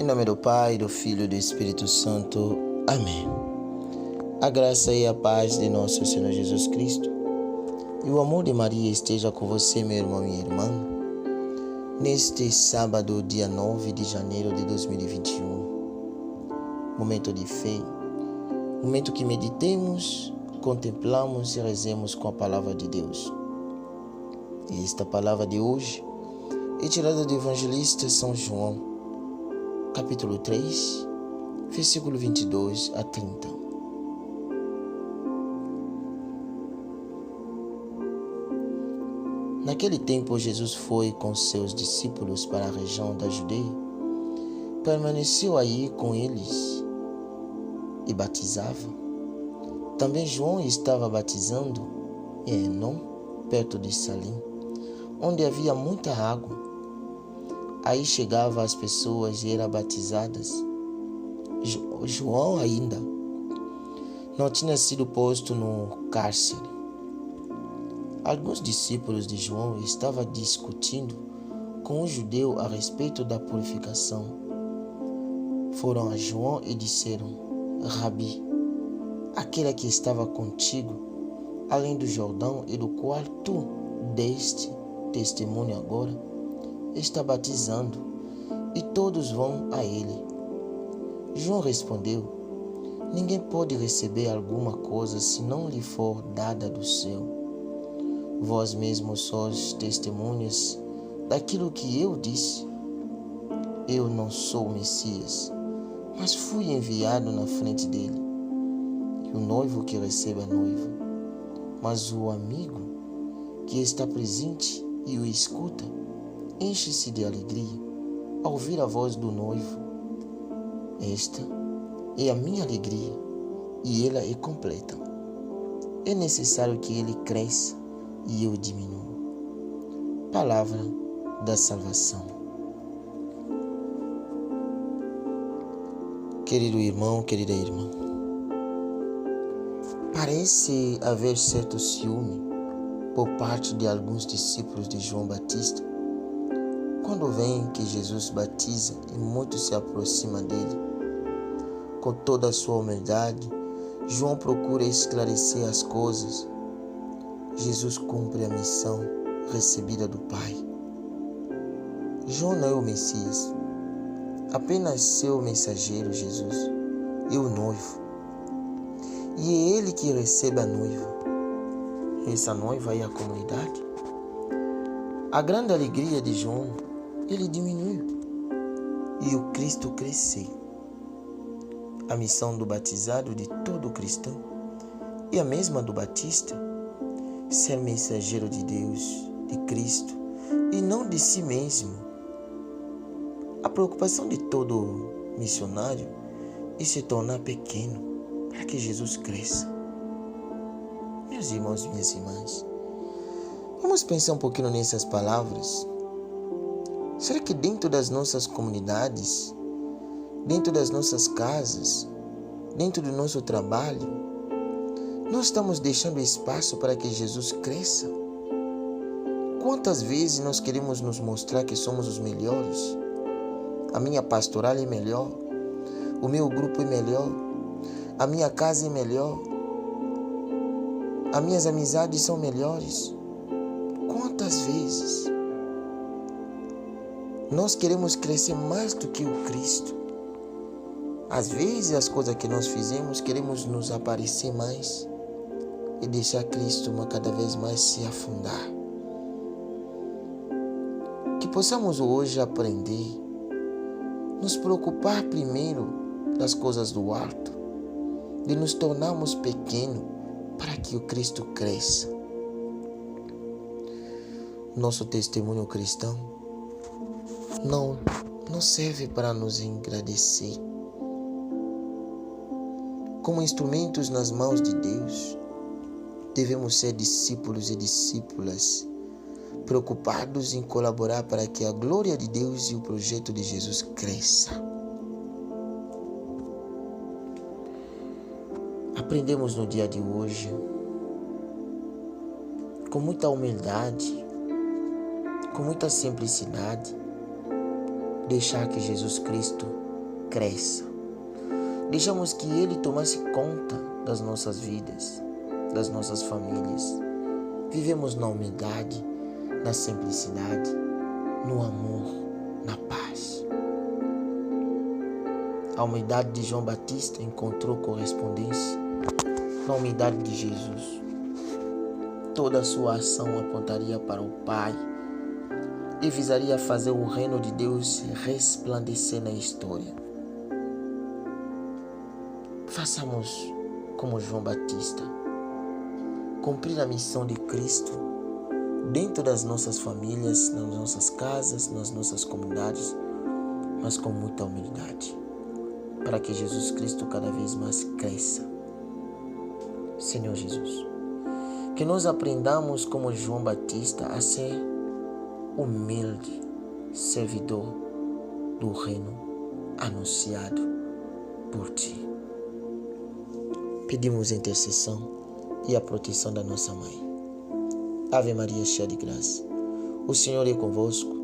Em nome do Pai, do Filho e do Espírito Santo. Amém. A graça e a paz de nosso Senhor Jesus Cristo e o amor de Maria esteja com você, meu irmão e irmã, neste sábado, dia 9 de janeiro de 2021. Momento de fé, momento que meditemos, contemplamos e rezemos com a palavra de Deus. E esta palavra de hoje é tirada do evangelista São João, capítulo 3, versículo 22 a 30. Naquele tempo, Jesus foi com seus discípulos para a região da Judeia, permaneceu aí com eles e batizava. Também João estava batizando em Enom, perto de Salim, onde havia muita água. Aí chegavam as pessoas e eram batizadas. João ainda não tinha sido posto no cárcere. Alguns discípulos de João estavam discutindo com um judeu a respeito da purificação. Foram a João e disseram: Rabi, aquele que estava contigo, além do Jordão e do qual tu deste testemunho agora, está batizando, e todos vão a ele. João respondeu: Ninguém pode receber alguma coisa se não lhe for dada do céu. Vós mesmos sois testemunhas daquilo que eu disse. Eu não sou o Messias, mas fui enviado na frente dele. E o noivo que recebe a noiva, mas o amigo que está presente e o escuta, enche-se de alegria ao ouvir a voz do noivo. Esta é a minha alegria e ela é completa. É necessário que ele cresça e eu diminua. Palavra da salvação. Querido irmão, querida irmã, parece haver certo ciúme por parte de alguns discípulos de João Batista quando veem que Jesus batiza e muitos se aproximam dele. Com toda a sua humildade, João procura esclarecer as coisas. Jesus cumpre a missão recebida do Pai. João não é o Messias, apenas seu mensageiro. Jesus é o noivo, e é ele que recebe a noiva. Essa noiva é a comunidade. A grande alegria de João, ele diminuiu e o Cristo cresceu. A missão do batizado de todo cristão é a mesma do batista: ser mensageiro de Deus, de Cristo, e não de si mesmo. A preocupação de todo missionário é se tornar pequeno para que Jesus cresça. Meus irmãos e minhas irmãs, vamos pensar um pouquinho nessas palavras. Será que dentro das nossas comunidades, dentro das nossas casas, dentro do nosso trabalho, nós estamos deixando espaço para que Jesus cresça? Quantas vezes nós queremos nos mostrar que somos os melhores? A minha pastoral é melhor, o meu grupo é melhor, a minha casa é melhor, as minhas amizades são melhores. Quantas vezes nós queremos crescer mais do que o Cristo? Às vezes as coisas que nós fizemos, queremos nos aparecer mais e deixar Cristo cada vez mais se afundar. Que possamos hoje aprender, nos preocupar primeiro das coisas do alto, de nos tornarmos pequenos para que o Cristo cresça. Nosso testemunho cristão não serve para nos engrandecer. Como instrumentos nas mãos de Deus, devemos ser discípulos e discípulas, preocupados em colaborar para que a glória de Deus e o projeto de Jesus cresça. Aprendemos no dia de hoje, com muita humildade, com muita simplicidade, deixar que Jesus Cristo cresça. Deixamos que Ele tomasse conta das nossas vidas, das nossas famílias. Vivemos na humildade, na simplicidade, no amor, na paz. A humildade de João Batista encontrou correspondência na humildade de Jesus. Toda a sua ação apontaria para o Pai e visaria fazer o reino de Deus resplandecer na história. Façamos como João Batista, cumprir a missão de Cristo dentro das nossas famílias, nas nossas casas, nas nossas comunidades, mas com muita humildade, para que Jesus Cristo cada vez mais cresça. Senhor Jesus, que nós aprendamos como João Batista a ser humilde, servidor do reino anunciado por Ti. Pedimos a intercessão e a proteção da nossa Mãe. Ave Maria, cheia de graça, o Senhor é convosco.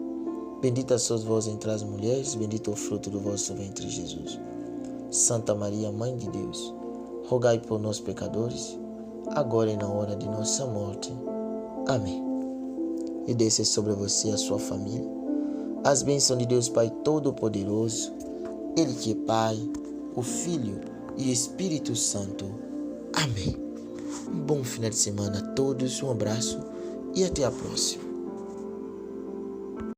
Bendita sois vós entre as mulheres, bendito é o fruto do vosso ventre, Jesus. Santa Maria, Mãe de Deus, rogai por nós, pecadores, agora e na hora de nossa morte. Amém. E desça sobre você e a sua família as bênçãos de Deus Pai Todo-Poderoso, Ele que é Pai, o Filho e Espírito Santo. Amém. Um bom final de semana a todos, um abraço e até a próxima.